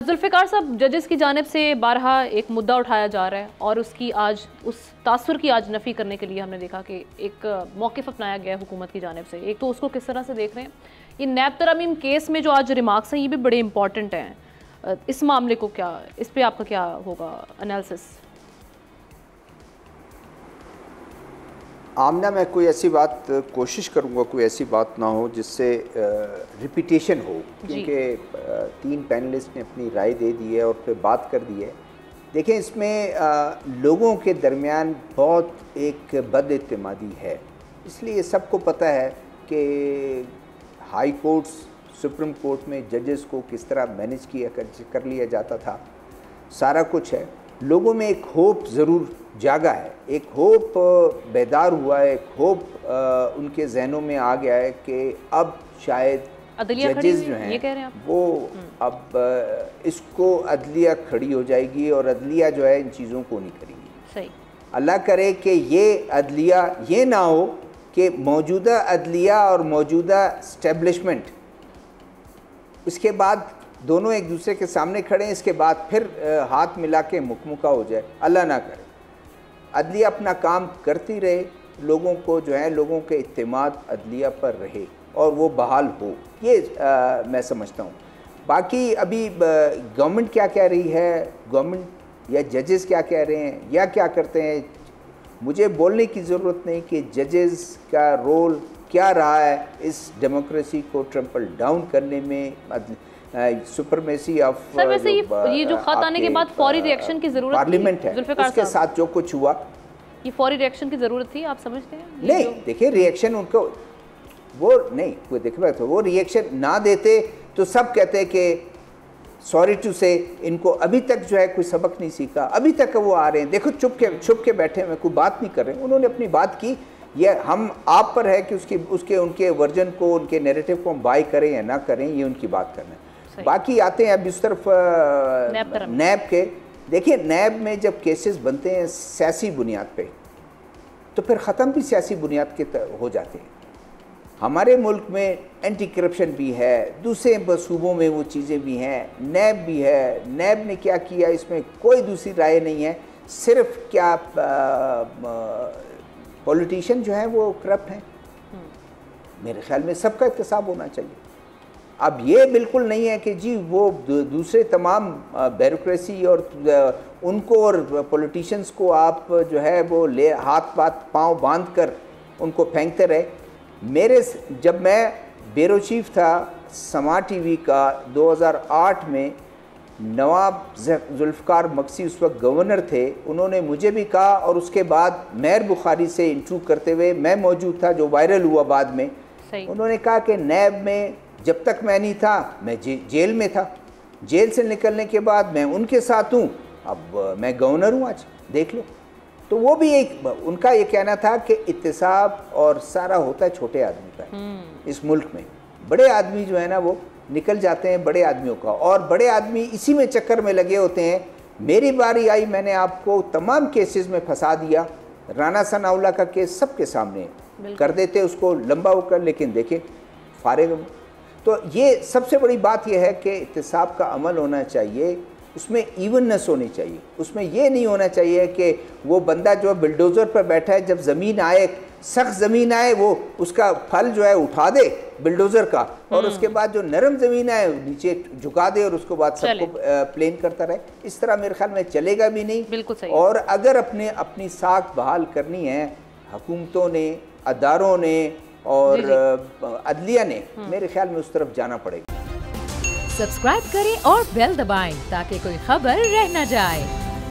जुल्फ़िकार साहब, जजेस की जानिब से बारहा एक मुद्दा उठाया जा रहा है और उसकी आज उस तासुर की आज नफ़ी करने के लिए हमने देखा कि एक मौक़िफ़ अपनाया गया है हुकूमत की जानिब से। एक तो उसको किस तरह से देख रहे हैं, ये नैब तरमीम केस में जो आज रिमार्क्स हैं ये भी बड़े इंपॉर्टेंट हैं। इस मामले को क्या, इस पर आपका क्या होगा एनालिसिस? आमना, मैं कोई ऐसी बात कोशिश करूँगा कोई ऐसी बात ना हो जिससे रिपीटेशन हो, क्योंकि 3 पैनलिस्ट ने अपनी राय दे दी है और फिर बात कर दी है। देखें, इसमें लोगों के दरमियान बहुत एक बदइत्तेमादी है, इसलिए सबको पता है कि हाई कोर्ट्स, सुप्रीम कोर्ट में जजेस को किस तरह मैनेज कर लिया जाता था, सारा कुछ है। लोगों में एक होप ज़रूर जागा है, एक होप बेदार हुआ है, एक होप उनके जहनों में आ गया है कि अब शायद जजेस जो हैं, ये कह रहे हैं वो अब इसको अदलिया खड़ी हो जाएगी और अदलिया जो है इन चीज़ों को नहीं करेगी। सही। अल्लाह करे कि ये अदलिया ये ना हो कि मौजूदा अदलिया और मौजूदा इस्टेब्लिशमेंट इसके बाद दोनों एक दूसरे के सामने खड़े हैं, इसके बाद फिर हाथ मिला के मुकमुका हो जाए। अल्लाह ना करे। अदलिया अपना काम करती रहे, लोगों को जो है लोगों के इत्तेमाद अदलिया पर रहे और वो बहाल हो, ये मैं समझता हूँ। बाकी अभी गवर्नमेंट क्या कह रही है, गवर्नमेंट या जजेस क्या कह रहे हैं या क्या करते हैं, मुझे बोलने की ज़रूरत नहीं कि जजेस का रोल क्या रहा है इस डेमोक्रेसी को ट्रम्पल डाउन करने में, सुपरमेसी ऑफ। सर वैसे ये जो खत आने के बाद फौरी रिएक्शन की जरूरत पार्लियामेंट है, उसके साथ जो कुछ हुआ, ये फौरी रिएक्शन की जरूरत थी, आप समझते हैं? नहीं, देखिए रिएक्शन उनको वो नहीं, कोई देखिए तो वो रिएक्शन ना देते तो सब कहते हैं कि सॉरी टू से इनको अभी तक जो है कोई सबक नहीं सीखा, अभी तक वो आ रहे हैं, देखो छुप के बैठे हुए, कोई बात नहीं कर रहे। उन्होंने अपनी बात की, ये हम आप पर है कि उनके वर्जन को, उनके नैरेटिव को हम बाय करें या ना करें, ये उनकी बात करना है। बाकी आते हैं अब इस तरफ नैब के। देखिए, नैब में जब केसेस बनते हैं सियासी बुनियाद पे, तो फिर ख़त्म भी सियासी बुनियाद के हो जाते हैं। हमारे मुल्क में एंटी करप्शन भी है, दूसरे सूबों में वो चीज़ें भी हैं, नैब भी है। नैब ने क्या किया, इसमें कोई दूसरी राय नहीं है, सिर्फ क्या पॉलिटिशियन जो है वो करप्ट हैं। मेरे ख्याल में सबका एहतसाब होना चाहिए। अब ये बिल्कुल नहीं है कि जी वो दूसरे तमाम ब्यूरोक्रेसी और उनको और पॉलिटिशियंस को आप जो है वो ले हाथ पाँव बांध कर उनको फेंकते रहे। जब मैं ब्यूरो चीफ था समा टीवी का 2008 में, नवाब जुल्फ़िकार मक्सी उस वक्त गवर्नर थे, उन्होंने मुझे भी कहा और उसके बाद मेहर बुखारी से इंटरव्यू करते हुए मैं मौजूद था, जो वायरल हुआ बाद में। उन्होंने कहा कि नैब में जब तक मैं नहीं था, मैं जेल में था, जेल से निकलने के बाद मैं उनके साथ हूँ, अब मैं गवर्नर हूँ, आज देख लो। तो वो भी एक उनका ये कहना था कि इत्तेसाब और सारा होता है छोटे आदमी का। इस मुल्क में बड़े आदमी जो है ना वो निकल जाते हैं बड़े आदमियों का, और बड़े आदमी इसी में चक्कर में लगे होते हैं। मेरी बारी आई, मैंने आपको तमाम केसेस में फंसा दिया। राना सनाउल्लाह का केस सबके सामने कर देते उसको लंबा होकर, लेकिन देखें फारिग। तो ये सबसे बड़ी बात यह है कि इत्तेसाब का अमल होना चाहिए, उसमें इवननेस होनी चाहिए। उसमें ये नहीं होना चाहिए कि वो बंदा जो बिल्डोज़र पर बैठा है, जब ज़मीन आए, सख्त ज़मीन आए, वो उसका फल जो है उठा दे बिल्डोज़र का, और उसके बाद जो नरम ज़मीन आए नीचे झुका दे और उसके बाद सबको प्लेन करता रहे। इस तरह मेरे ख्याल में चलेगा भी नहीं। बिल्कुल सही। और अगर अपनी साख बहाल करनी है हुकूमतों ने, अदारों ने और अदलिया ने, मेरे ख्याल में उस तरफ जाना पड़ेगा। सब्सक्राइब करें और बेल दबाएं ताकि कोई खबर रह न जाए।